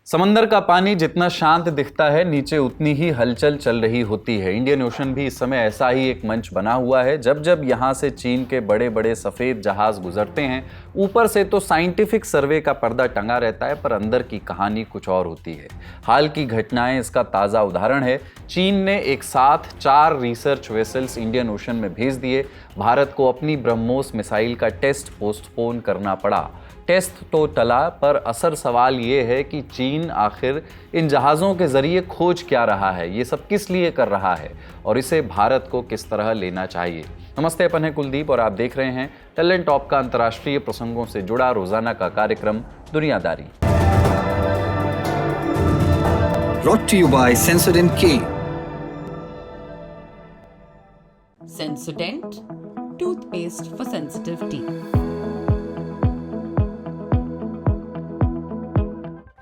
समंदर का पानी जितना शांत दिखता है, नीचे उतनी ही हलचल चल रही होती है। इंडियन ओशन भी इस समय ऐसा ही एक मंच बना हुआ है। जब जब यहाँ से चीन के बड़े बड़े सफ़ेद जहाज गुजरते हैं, ऊपर से तो साइंटिफिक सर्वे का पर्दा टंगा रहता है, पर अंदर की कहानी कुछ और होती है। हाल की घटनाएं इसका ताज़ा उदाहरण है। चीन ने एक साथ 4 रिसर्च वेसल्स इंडियन ओशन में भेज दिए। भारत को अपनी ब्रह्मोस मिसाइल का टेस्ट पोस्टपोन करना पड़ा। टेस्ट तो टला, पर असर सवाल ये है कि चीन आखिर इन जहाज़ों के ज़रिए खोज क्या रहा है, ये सब किस लिए कर रहा है और इसे भारत को किस तरह लेना चाहिए। नमस्ते, अपन हैं कुलदीप और आप देख रहे हैं टैलेंट टॉप का अंतर्राष्ट्रीय प्रसंगों से जुड़ा रोजाना का कार्यक्रम दुनियादारी। Brought to you by Sensodyne K. Sensodent, toothpaste for sensitive teeth.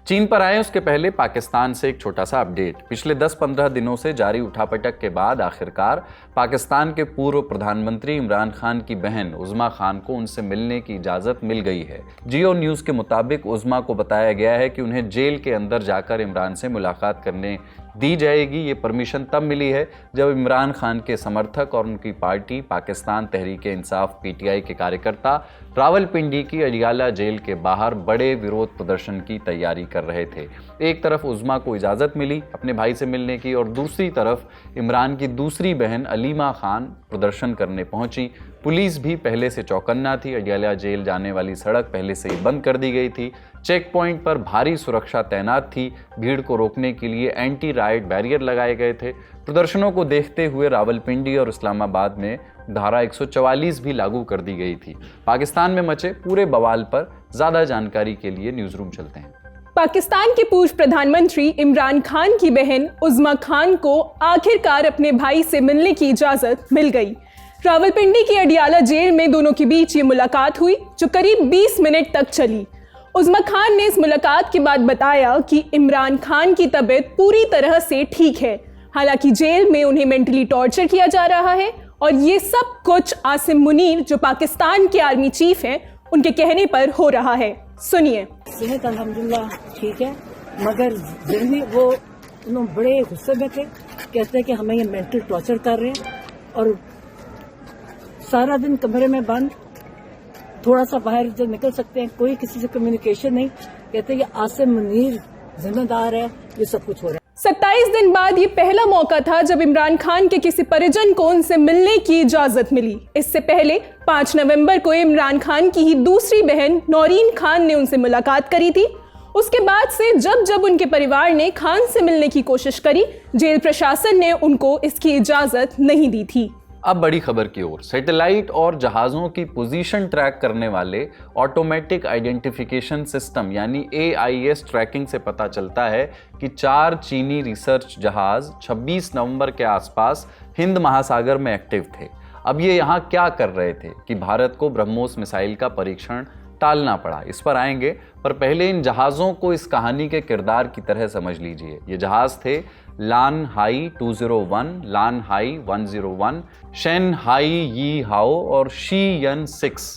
चीन पर आए उसके पहले पाकिस्तान से एक छोटा सा अपडेट। पिछले 10-15 दिनों से जारी उठापटक के बाद आखिरकार पाकिस्तान के पूर्व प्रधानमंत्री इमरान खान की बहन उज़्मा खान को उनसे मिलने की इजाज़त मिल गई है। जियो न्यूज़ के मुताबिक उज़्मा को बताया गया है कि उन्हें जेल के अंदर जाकर इमरान से मुलाकात करने दी जाएगी। ये परमिशन तब मिली है जब इमरान खान के समर्थक और उनकी पार्टी पाकिस्तान तहरीक-ए-इंसाफ PTI के कार्यकर्ता रावलपिंडी की अडियाला जेल के बाहर बड़े विरोध प्रदर्शन की तैयारी कर रहे थे। एक तरफ उज़्मा को इजाज़त मिली अपने भाई से मिलने की और दूसरी तरफ इमरान की दूसरी बहन अलीमा खान प्रदर्शन करने पहुंची। पुलिस भी पहले से चौकन्ना थी। अडियाला जेल जाने वाली सड़क पहले से ही बंद कर दी गई थी। चेक पॉइंट पर भारी सुरक्षा तैनात थी। भीड़ को रोकने के लिए एंटी राइट बैरियर लगाए गए थे। प्रदर्शनों को देखते हुए रावलपिंडी और इस्लामाबाद में धारा 144 भी लागू कर दी गई थी। पाकिस्तान में मचे पूरे बवाल पर ज़्यादा जानकारी के लिए न्यूज़ रूम चलते हैं। पाकिस्तान के पूर्व प्रधानमंत्री इमरान खान की बहन उज़्मा खान को आखिरकार अपने भाई से मिलने की इजाज़त मिल गई। रावलपिंडी की अडियाला जेल में दोनों के बीच ये मुलाकात हुई, जो करीब 20 मिनट तक चली। उज़्मा खान ने इस मुलाकात के बाद बताया कि इमरान खान की तबीयत पूरी तरह से ठीक है। हालांकि जेल में उन्हें मेंटली टॉर्चर किया जा रहा है और ये सब कुछ आसिम मुनीर, जो पाकिस्तान के आर्मी चीफ हैं, उनके कहने पर हो रहा है। सुनिए। सेहत अल्हम्दुलिल्लाह ठीक है, मगर जल्दी वो उन्होंने बड़े गुस्से में थे। कहते हैं कि हमें ये मेंटल टॉर्चर कर रहे हैं और सारा दिन कमरे में बंद, थोड़ा सा बाहर जो निकल सकते हैं, कोई किसी से कम्युनिकेशन नहीं। कहते हैं कि आसिम मुनीर जिम्मेदार है, ये सब कुछ हो रहा है। 27 दिन बाद ये पहला मौका था जब इमरान खान के किसी परिजन को उनसे मिलने की इजाजत मिली। इससे पहले 5 नवंबर को इमरान खान की ही दूसरी बहन नौरीन खान ने उनसे मुलाकात करी थी। उसके बाद से जब जब उनके परिवार ने खान से मिलने की कोशिश करी, जेल प्रशासन ने उनको इसकी इजाजत नहीं दी थी। अब बड़ी खबर की ओर। सैटेलाइट और जहाज़ों की पोजीशन ट्रैक करने वाले ऑटोमेटिक आइडेंटिफिकेशन सिस्टम यानी AIS ट्रैकिंग से पता चलता है कि 4 चीनी रिसर्च जहाज़ 26 नवंबर के आसपास हिंद महासागर में एक्टिव थे। अब ये यहाँ क्या कर रहे थे कि भारत को ब्रह्मोस मिसाइल का परीक्षण टालना पड़ा, इस पर आएंगे। पर पहले इन जहाज़ों को इस कहानी के किरदार की तरह समझ लीजिए। ये जहाज़ थे लान हाई 201, लान हाई 101, शेन हाई यी हाओ और शी यन 6।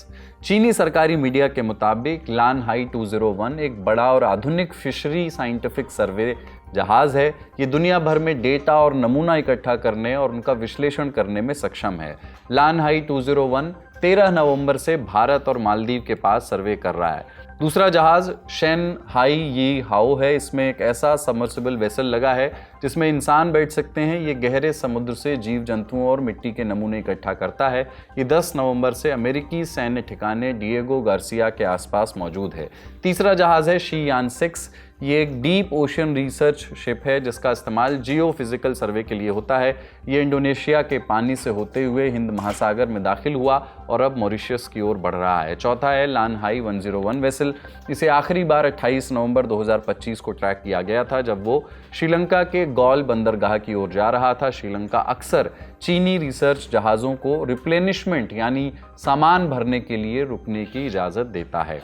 चीनी सरकारी मीडिया के मुताबिक लान हाई 201 एक बड़ा और आधुनिक फिशरी साइंटिफिक सर्वे जहाज़ है। ये दुनिया भर में डेटा और नमूना इकट्ठा करने और उनका विश्लेषण करने में सक्षम है। लान हाई 201 13 नवंबर से भारत और मालदीव के पास सर्वे कर रहा है। दूसरा जहाज़ शेन हाई यी हाओ है। इसमें एक ऐसा सबमर्सिबल वेसल लगा है जिसमें इंसान बैठ सकते हैं। ये गहरे समुद्र से जीव जंतुओं और मिट्टी के नमूने इकट्ठा करता है। ये 10 नवंबर से अमेरिकी सैन्य ठिकाने डिएगो गार्सिया के आसपास मौजूद है। तीसरा जहाज़ है शी यान 6। ये एक डीप ओशन रिसर्च शिप है जिसका इस्तेमाल जियो फिजिकल सर्वे के लिए होता है। ये इंडोनेशिया के पानी से होते हुए हिंद महासागर में दाखिल हुआ और अब मॉरिशस की ओर बढ़ रहा है। चौथा है लान हाई 101 वेसल। इसे आखिरी बार 28 नवंबर 2025 को ट्रैक किया गया था, जब वो श्रीलंका के गौल बंदरगाह की ओर जा रहा था। श्रीलंका अक्सर चीनी रिसर्च जहाज़ों को रिप्लेनिशमेंट यानी सामान भरने के लिए रुकने की इजाज़त देता है।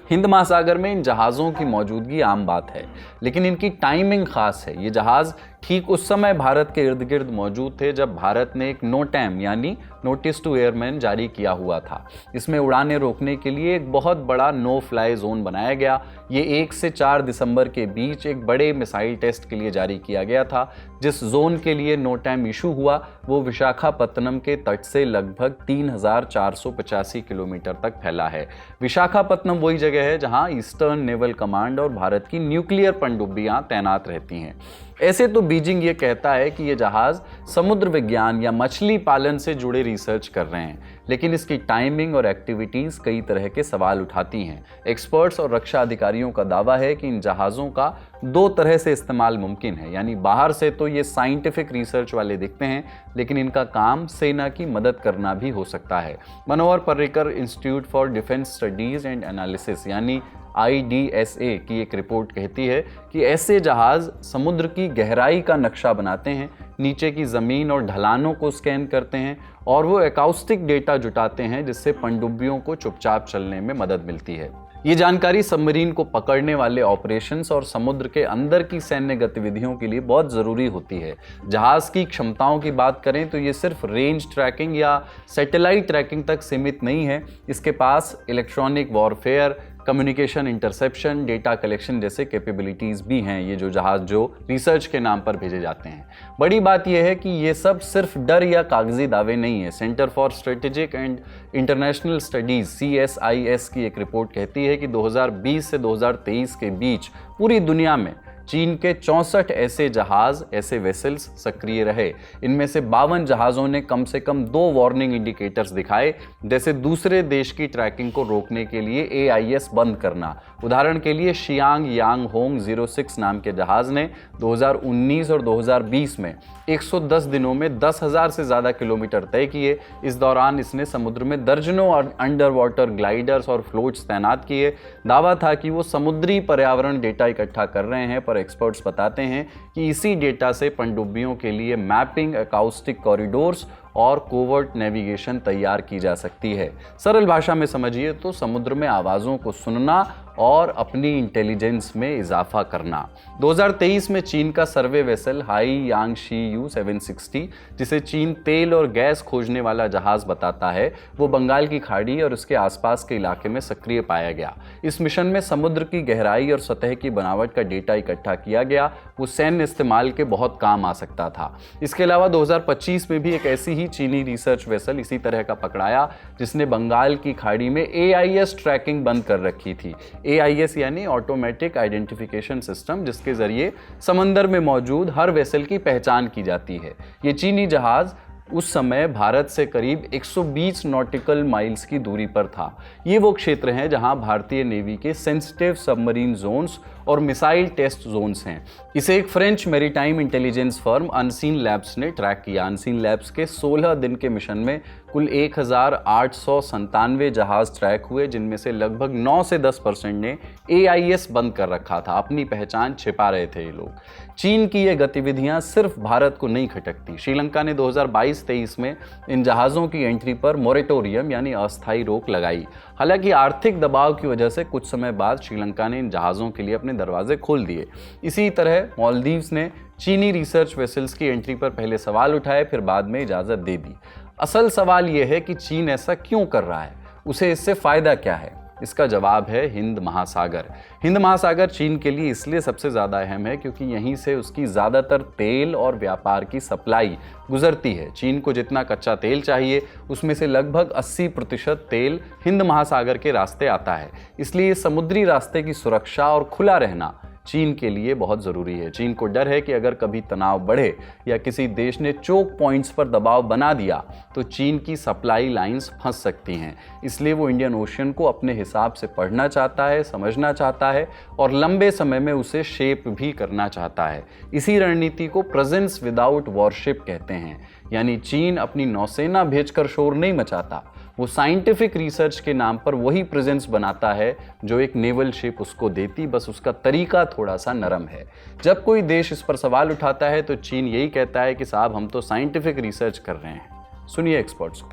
हिंद महासागर में इन जहाज़ों की मौजूदगी आम बात है, लेकिन इनकी टाइमिंग ख़ास है। ये जहाज़ ठीक उस समय भारत के इर्द गिर्द मौजूद थे जब भारत ने एक नोटैम यानी नोटिस टू एयरमैन जारी किया हुआ था। इसमें उड़ानें रोकने के लिए एक बहुत बड़ा नो फ्लाई जोन बनाया गया। ये 1 से 4 दिसंबर के बीच एक बड़े मिसाइल टेस्ट के लिए जारी किया गया था। जिस जोन के लिए नोटैम इशू हुआ वो विशाखापत्तनम के तट से लगभग 3485 किलोमीटर तक फैला है। विशाखापत्तनम वही जगह है जहां ईस्टर्न नेवल कमांड और भारत की न्यूक्लियर पनडुब्बियां तैनात रहती हैं। ऐसे तो बीजिंग ये कहता है कि ये जहाज समुद्र विज्ञान या मछली पालन से जुड़े रिसर्च कर रहे हैं, लेकिन इसकी टाइमिंग और एक्टिविटीज कई तरह के सवाल उठाती हैं। एक्सपर्ट्स और रक्षा अधिकारियों का दावा है कि इन जहाज़ों का 2 तरह से इस्तेमाल मुमकिन है, यानी बाहर से तो ये साइंटिफिक रिसर्च वाले दिखते हैं, लेकिन इनका काम सेना की मदद करना भी हो सकता है। Manohar Parrikar Institute for Defence Studies and Analysis यानी IDSA की एक रिपोर्ट कहती है कि ऐसे जहाज समुद्र की गहराई का नक्शा बनाते हैं, नीचे की ज़मीन और ढलानों को स्कैन करते हैं और वो एकाउस्टिक डेटा जुटाते हैं जिससे पनडुब्बियों को चुपचाप चलने में मदद मिलती है। ये जानकारी सबमरीन को पकड़ने वाले ऑपरेशंस और समुद्र के अंदर की सैन्य गतिविधियों के लिए बहुत ज़रूरी होती है। जहाज़ की क्षमताओं की बात करें तो ये सिर्फ रेंज ट्रैकिंग या सैटेलाइट ट्रैकिंग तक सीमित नहीं है। इसके पास electronic warfare, communication interception, data collection जैसे कैपेबिलिटीज़ भी हैं, ये जो जहाज़ जो रिसर्च के नाम पर भेजे जाते हैं। बड़ी बात यह है कि ये सब सिर्फ डर या कागजी दावे नहीं है। Centre for strategic and international studies CSIS की एक रिपोर्ट कहती है कि 2020 से 2023 के बीच पूरी दुनिया में चीन के 64 ऐसे जहाज, ऐसे वेसल्स सक्रिय रहे। इनमें से 52 जहाज़ों ने कम से कम 2 वार्निंग इंडिकेटर्स दिखाए, जैसे दूसरे देश की ट्रैकिंग को रोकने के लिए AIS बंद करना। उदाहरण के लिए शियांग यांग होंग 06 नाम के जहाज़ ने 2019 और 2020 में 110 दिनों में 10,000 से ज़्यादा किलोमीटर तय किए। इस दौरान इसने समुद्र में दर्जनों अंडर वाटर ग्लाइडर्स और फ्लोट्स तैनात किए। दावा था कि वो समुद्री पर्यावरण डेटा इकट्ठा कर रहे हैं, पर एक्सपर्ट्स बताते हैं कि इसी डेटा से पनडुब्बियों के लिए मैपिंग, अकाउस्टिक कॉरिडोर्स और कोवर्ट नेविगेशन तैयार की जा सकती है। सरल भाषा में समझिए तो समुद्र में आवाज़ों को सुनना और अपनी इंटेलिजेंस में इजाफा करना। 2023 में चीन का सर्वे वेसल हाई यांगशी U-760, जिसे चीन तेल और गैस खोजने वाला जहाज बताता है, वो बंगाल की खाड़ी और उसके आसपास के इलाके में सक्रिय पाया गया। इस मिशन में समुद्र की गहराई और सतह की बनावट का डेटा इकट्ठा किया गया। वो सैन्य इस्तेमाल के बहुत काम आ सकता था। इसके अलावा 2025 में भी एक ऐसी ही चीनी रिसर्च वेसल इसी तरह का पकड़ाया, जिसने बंगाल की खाड़ी में AIS ट्रैकिंग बंद कर रखी थी। AIS यानी ऑटोमेटिक आइडेंटिफिकेशन सिस्टम, जिसके जरिए समंदर में मौजूद हर वेसल की पहचान की जाती है। ये चीनी जहाज उस समय भारत से करीब 120 नॉटिकल माइल्स की दूरी पर था। ये वो क्षेत्र हैं जहां भारतीय नेवी के सेंसिटिव सबमरीन जोन्स और मिसाइल टेस्ट जोन्स हैं। इसे एक French maritime intelligence firm unseen labs ने ट्रैक किया। अनसीन लैब्स के 16 दिन के मिशन में कुल 1897 जहाज ट्रैक हुए, जिनमें से लगभग 9 से 10% ने AIS बंद कर रखा था। अपनी पहचान छिपा रहे थे ये लोग। चीन की ये गतिविधियां सिर्फ भारत को नहीं खटकती। श्रीलंका ने 2022-23 में इन जहाज़ों की एंट्री पर मोरेटोरियम यानी अस्थायी रोक लगाई। हालांकि आर्थिक दबाव की वजह से कुछ समय बाद श्रीलंका ने इन जहाज़ों के लिए अपने दरवाजे खोल दिए। इसी तरह मालदीव्स ने चीनी रिसर्च वेसल्स की एंट्री पर पहले सवाल उठाए, फिर बाद में इजाज़त दे दी। असल सवाल यह है कि चीन ऐसा क्यों कर रहा है, उसे इससे फ़ायदा क्या है? इसका जवाब है हिंद महासागर। हिंद महासागर चीन के लिए इसलिए सबसे ज़्यादा अहम है क्योंकि यहीं से उसकी ज़्यादातर तेल और व्यापार की सप्लाई गुजरती है। चीन को जितना कच्चा तेल चाहिए उसमें से लगभग 80% तेल हिंद महासागर के रास्ते आता है। इसलिए समुद्री रास्ते की सुरक्षा और खुला रहना चीन के लिए बहुत ज़रूरी है। चीन को डर है कि अगर कभी तनाव बढ़े या किसी देश ने चोक पॉइंट्स पर दबाव बना दिया तो चीन की सप्लाई लाइंस फंस सकती हैं। इसलिए वो इंडियन ओशन को अपने हिसाब से पढ़ना चाहता है, समझना चाहता है और लंबे समय में उसे शेप भी करना चाहता है। इसी रणनीति को प्रेजेंस विदाउट वॉरशिप कहते हैं, यानी चीन अपनी नौसेना भेजकर शोर नहीं मचाता, वो साइंटिफिक रिसर्च के नाम पर वही प्रेजेंस बनाता है जो एक नेवल शिप उसको देती, बस उसका तरीका थोड़ा सा नरम है। जब कोई देश इस पर सवाल उठाता है तो चीन यही कहता है कि साहब हम तो साइंटिफिक रिसर्च कर रहे हैं। सुनिए एक्सपर्ट्स को।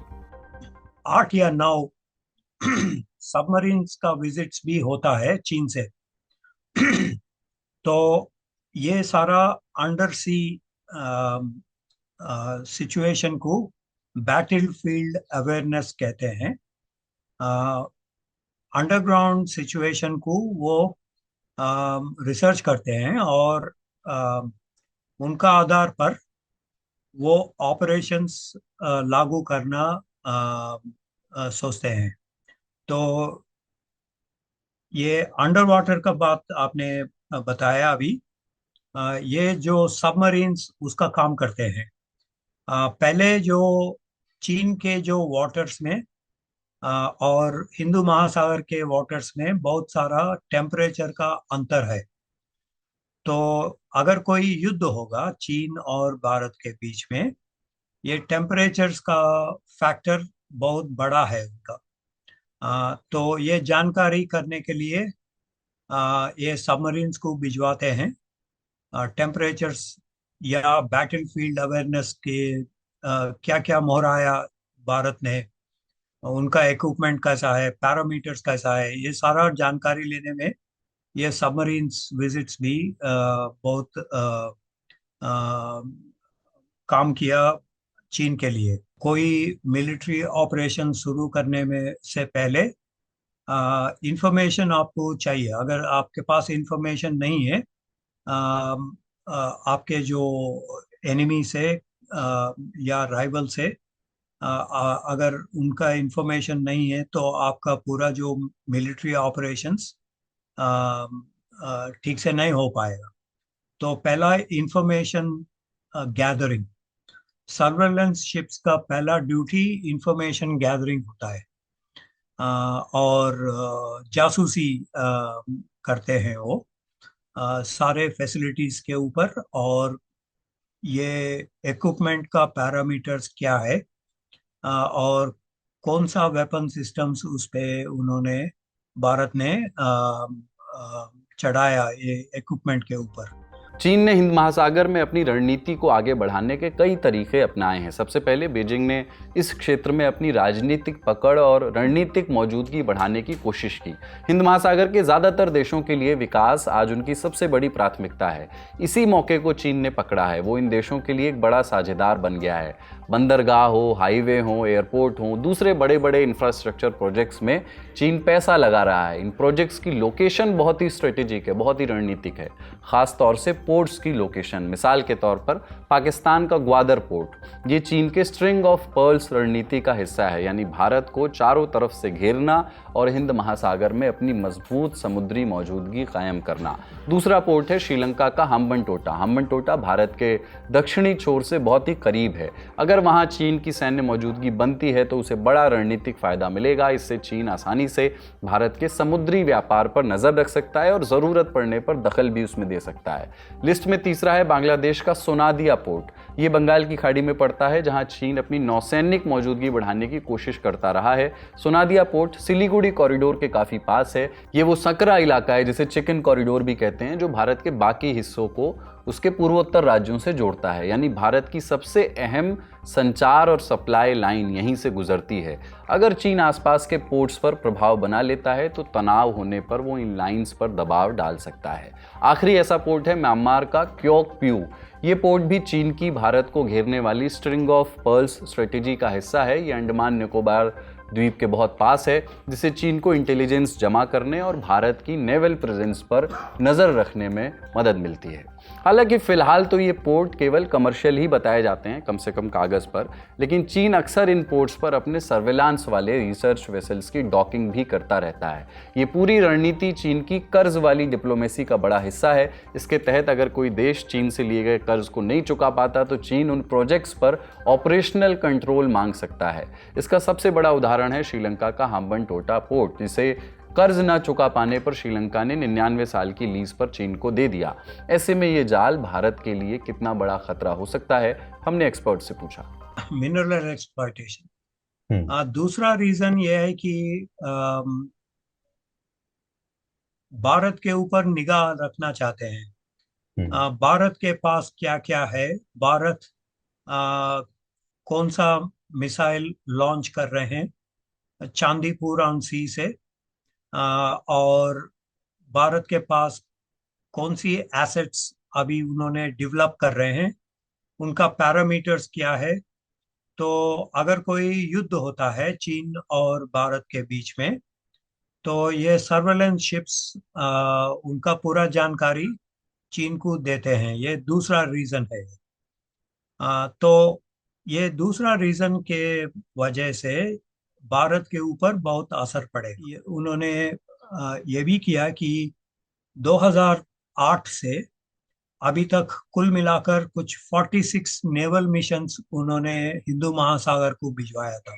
8 या 9 सबमरीन्स का विजिट्स भी होता है चीन से। तो ये सारा अंडर सी सिचुएशन को बैटलफील्ड अवेयरनेस कहते हैं। अंडरग्राउंड सिचुएशन को वो रिसर्च करते हैं और उनका आधार पर वो ऑपरेशंस लागू करना सोचते हैं। तो ये अंडर वाटर का बात आपने बताया अभी। ये जो सबमरीन्स उसका काम करते हैं। पहले जो चीन के जो वाटर्स में और हिंदू महासागर के वाटर्स में बहुत सारा टेम्परेचर का अंतर है। तो अगर कोई युद्ध होगा चीन और भारत के बीच में, ये टेम्परेचर्स का फैक्टर बहुत बड़ा है उनका। तो ये जानकारी करने के लिए ये सबमरीन्स को भिजवाते हैं। टेम्परेचर्स या बैटलफील्ड अवेयरनेस के क्या क्या मोहराया भारत ने, उनका इक्विपमेंट कैसा है, पैरामीटर्स कैसा है, ये सारा जानकारी लेने में ये सबमरीन्स विजिट्स भी बहुत काम किया चीन के लिए। कोई मिलिट्री ऑपरेशन शुरू करने में से पहले इंफॉर्मेशन आपको चाहिए। अगर आपके पास इंफॉर्मेशन नहीं है आपके जो एनिमी से या राइवल से, अगर उनका इंफॉर्मेशन नहीं है तो आपका पूरा जो मिलिट्री ऑपरेशंस ठीक से नहीं हो पाएगा। तो पहला इंफॉर्मेशन गैदरिंग, सर्वेलेंस शिप्स का पहला ड्यूटी इंफॉर्मेशन गैदरिंग होता है। और जासूसी करते हैं वो सारे फैसिलिटीज के ऊपर, और ये इक्विपमेंट का पैरामीटर्स क्या है और कौन सा वेपन सिस्टम्स उस पे उन्होंने भारत ने चढ़ाया ये इक्विपमेंट के ऊपर। चीन ने हिंद महासागर में अपनी रणनीति को आगे बढ़ाने के कई तरीके अपनाए हैं। सबसे पहले बीजिंग ने इस क्षेत्र में अपनी राजनीतिक पकड़ और रणनीतिक मौजूदगी बढ़ाने की कोशिश की। हिंद महासागर के ज़्यादातर देशों के लिए विकास आज उनकी सबसे बड़ी प्राथमिकता है। इसी मौके को चीन ने पकड़ा है। वो इन देशों के लिए एक बड़ा साझेदार बन गया है। बंदरगाह हो, हाईवे हो, एयरपोर्ट हो, दूसरे बड़े बड़े इंफ्रास्ट्रक्चर प्रोजेक्ट्स में चीन पैसा लगा रहा है। इन प्रोजेक्ट्स की लोकेशन बहुत ही स्ट्रेटेजिक है, बहुत ही रणनीतिक है। खास तौर से पोर्ट्स की लोकेशन, मिसाल के तौर पर पाकिस्तान का ग्वादर पोर्ट, ये चीन के स्ट्रिंग ऑफ पर्ल्स रणनीति का हिस्सा है, यानी भारत को चारों तरफ से घेरना और हिंद महासागर में अपनी मजबूत समुद्री मौजूदगी कायम करना। दूसरा पोर्ट है श्रीलंका का हम्बनटोटा। हम्बनटोटा भारत के दक्षिणी छोर से बहुत ही करीब है। अगर वहां चीन की सैन्य मौजूदगी बनती है तो उसे बड़ा रणनीतिक फायदा मिलेगा। इससे चीन आसानी से भारत के समुद्री व्यापार पर नजर रख सकता है और जरूरत पड़ने पर दखल भी उसमें दे सकता है। लिस्ट में तीसरा है बांग्लादेश का सोनादिया पोर्ट। ये बंगाल की खाड़ी में पड़ता है, जहां चीन अपनी नौसैनिक मौजूदगी बढ़ाने की कोशिश करता रहा है। सोनादिया पोर्ट सिलीगुड़ी कॉरिडोर के काफी पास है। ये वो सकरा इलाका है जिसे चिकन कॉरिडोर भी कहते हैं, जो भारत के बाकी हिस्सों को उसके पूर्वोत्तर राज्यों से जोड़ता है। यानी भारत की सबसे अहम संचार और सप्लाई लाइन यहीं से गुजरती है। अगर चीन आसपास के पोर्ट्स पर प्रभाव बना लेता है तो तनाव होने पर वो इन लाइंस पर दबाव डाल सकता है। आखिरी ऐसा पोर्ट है म्यांमार का क्योक प्यू। ये पोर्ट भी चीन की भारत को घेरने वाली स्ट्रिंग ऑफ पर्ल्स स्ट्रेटेजी का हिस्सा है। ये अंडमान निकोबार द्वीप के बहुत पास है, जिससे चीन को इंटेलिजेंस जमा करने और भारत की नेवल प्रेजेंस पर नज़र रखने में मदद मिलती है। हालांकि फिलहाल तो ये पोर्ट केवल कमर्शियल ही बताए जाते हैं, कम से कम कागज़ पर, लेकिन चीन अक्सर इन पोर्ट्स पर अपने सर्वेलांस वाले रिसर्च वेसल्स की डॉकिंग भी करता रहता है। ये पूरी रणनीति चीन की कर्ज वाली डिप्लोमेसी का बड़ा हिस्सा है। इसके तहत अगर कोई देश चीन से लिए गए कर्ज को नहीं चुका पाता तो चीन उन प्रोजेक्ट्स पर ऑपरेशनल कंट्रोल मांग सकता है। इसका सबसे बड़ा उदाहरण है श्रीलंका का हम्बनटोटा पोर्ट, जिसे कर्ज न चुका पाने पर श्रीलंका ने 99 साल की लीज पर चीन को दे दिया। ऐसे में ये जाल भारत के लिए कितना बड़ा खतरा हो सकता है, हमने एक्सपर्ट से पूछा। Mineral exploitation. दूसरा रीजन ये है कि भारत के ऊपर निगाह रखना चाहते हैं। भारत के पास क्या क्या है, भारत कौन सा मिसाइल लॉन्च कर रहे हैं चांदीपुर ऑन सी से, और भारत के पास कौन सी एसेट्स अभी उन्होंने डेवलप कर रहे हैं। उनका पैरामीटर्स क्या है? तो अगर कोई युद्ध होता है चीन और भारत के बीच में, तो ये सर्वेलेंस शिप्स उनका पूरा जानकारी चीन को देते हैं। ये दूसरा रीजन है। तो ये दूसरा रीजन के वजह से भारत के ऊपर बहुत असर पड़ेगा। उन्होंने ये भी किया कि 2008 से अभी तक कुल मिलाकर कुछ 46 नेवल मिशंस उन्होंने हिंदू महासागर को भिजवाया था।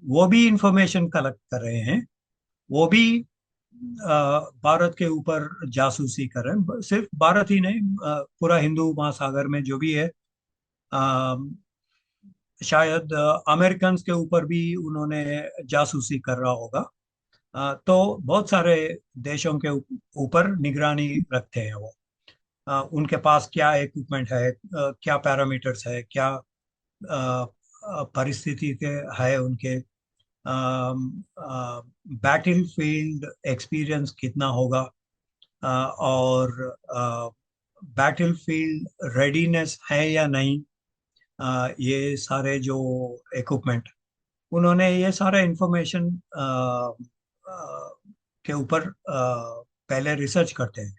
वो भी इंफॉर्मेशन कलेक्ट कर रहे हैं। वो भी भारत के ऊपर जासूसी कर रहे हैं। सिर्फ भारत ही नहीं, पूरा हिंदू महासागर में जो भी है, शायद अमेरिकन के ऊपर भी उन्होंने जासूसी कर रहा होगा। तो बहुत सारे देशों के ऊपर निगरानी रखते हैं वो। उनके पास क्या इक्विपमेंट है, क्या पैरामीटर्स है, क्या परिस्थिति के है, उनके बैटल फील्ड एक्सपीरियंस कितना होगा, और बैटल फील्ड रेडीनेस है या नहीं। ये सारे जो इक्विपमेंट, उन्होंने ये सारा इंफॉर्मेशन के ऊपर पहले रिसर्च करते हैं।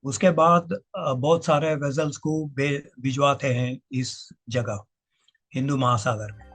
उसके बाद बहुत सारे वेजल्स को भिजवाते हैं इस जगह, हिंदू महासागर में।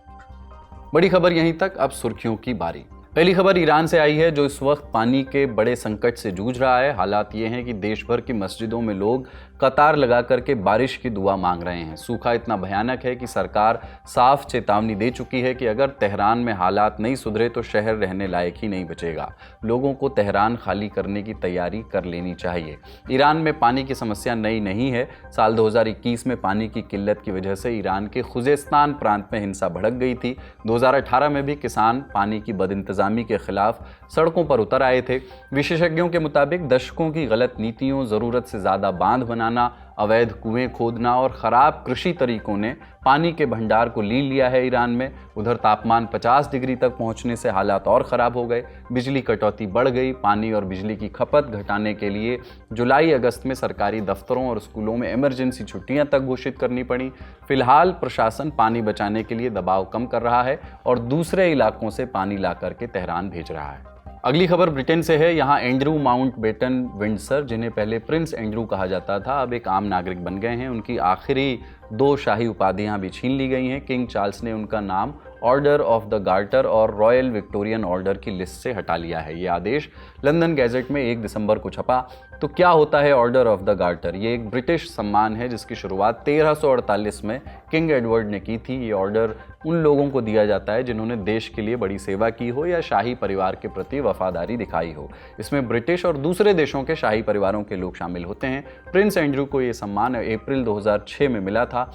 बड़ी खबर यहीं तक, अब सुर्खियों की बारी। पहली खबर ईरान से आई है, जो इस वक्त पानी के बड़े संकट से जूझ रहा है। हालात ये हैं कि देश भर की मस्जिदों में लोग कतार लगा करके बारिश की दुआ मांग रहे हैं। सूखा इतना भयानक है कि सरकार साफ चेतावनी दे चुकी है कि अगर तेहरान में हालात नहीं सुधरे तो शहर रहने लायक ही नहीं बचेगा। लोगों को तेहरान खाली करने की तैयारी कर लेनी चाहिए। ईरान में पानी की समस्या नई नहीं है। साल 2021 में पानी की किल्लत की वजह से ईरान के खुजेस्तान प्रांत में हिंसा भड़क गई थी। 2018 में भी किसान पानी की बदइंतजामी के खिलाफ सड़कों पर उतर आए थे। विशेषज्ञों के मुताबिक दशकों की गलत नीतियों, ज़रूरत से ज़्यादा बांध बनाना, अवैध कुएं खोदना और ख़राब कृषि तरीकों ने पानी के भंडार को लीन लिया है ईरान में। उधर तापमान 50 डिग्री तक पहुंचने से हालात और ख़राब हो गए। बिजली कटौती बढ़ गई। पानी और बिजली की खपत घटाने के लिए जुलाई-अगस्त में सरकारी दफ्तरों और स्कूलों में इमरजेंसी छुट्टियां तक घोषित करनी पड़ी। फिलहाल प्रशासन पानी बचाने के लिए दबाव कम कर रहा है और दूसरे इलाकों से पानी ला करके तेहरान भेज रहा है। अगली खबर ब्रिटेन से है। यहाँ एंड्रू माउंटबेटन विंडसर, जिन्हें पहले प्रिंस एंड्रू कहा जाता था, अब एक आम नागरिक बन गए हैं। उनकी आखिरी 2 शाही उपाधियां भी छीन ली गई हैं। किंग चार्ल्स ने उनका नाम ऑर्डर ऑफ द गार्टर और रॉयल विक्टोरियन ऑर्डर की लिस्ट से हटा लिया है। ये आदेश लंदन गैजेट में 1 दिसंबर को छपा। तो क्या होता है ऑर्डर ऑफ द गार्टर? ये एक ब्रिटिश सम्मान है जिसकी शुरुआत 1348 में किंग एडवर्ड ने की थी। ये ऑर्डर उन लोगों को दिया जाता है जिन्होंने देश के लिए बड़ी सेवा की हो या शाही परिवार के प्रति वफादारी दिखाई हो। इसमें ब्रिटिश और दूसरे देशों के शाही परिवारों के लोग शामिल होते हैं। प्रिंस एंड्रू को ये सम्मान अप्रैल 2006 में मिला था।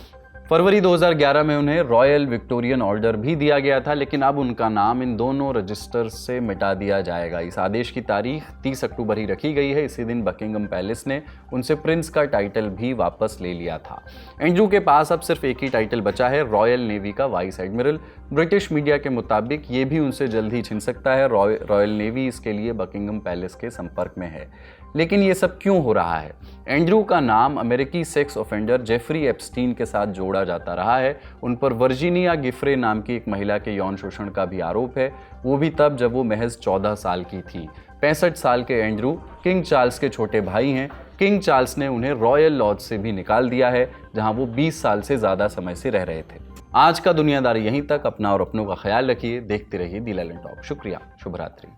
फरवरी 2011 में उन्हें रॉयल विक्टोरियन ऑर्डर भी दिया गया था, लेकिन अब उनका नाम इन दोनों रजिस्टर से मिटा दिया जाएगा। इस आदेश की तारीख 30 अक्टूबर ही रखी गई है। इसी दिन बकिंगम पैलेस ने उनसे प्रिंस का टाइटल भी वापस ले लिया था। एंड्रू के पास अब सिर्फ एक ही टाइटल बचा है, रॉयल नेवी का वाइस एडमिरल। ब्रिटिश मीडिया के मुताबिक ये भी उनसे जल्द ही छिन सकता है। रॉयल नेवी इसके लिए बकिंगम पैलेस के संपर्क में है। लेकिन ये सब क्यों हो रहा है? एंड्रू का नाम अमेरिकी सेक्स ऑफेंडर जेफरी एप्स्टीन के साथ जोड़ा जाता रहा है। उन पर वर्जीनिया गिफ्रे नाम की एक महिला के यौन शोषण का भी आरोप है, वो भी तब जब वो महज 14 साल की थी। 65 साल के एंड्रू किंग चार्ल्स के छोटे भाई हैं। किंग चार्ल्स ने उन्हें रॉयल लॉज से भी निकाल दिया है, जहां वो 20 साल से ज़्यादा समय से रह रहे थे। आज का दुनियादारी यहीं तक। अपना और अपनों का ख्याल रखिए। देखते रहिए दी लैंड टॉप। शुक्रिया। शुभ रात्रि।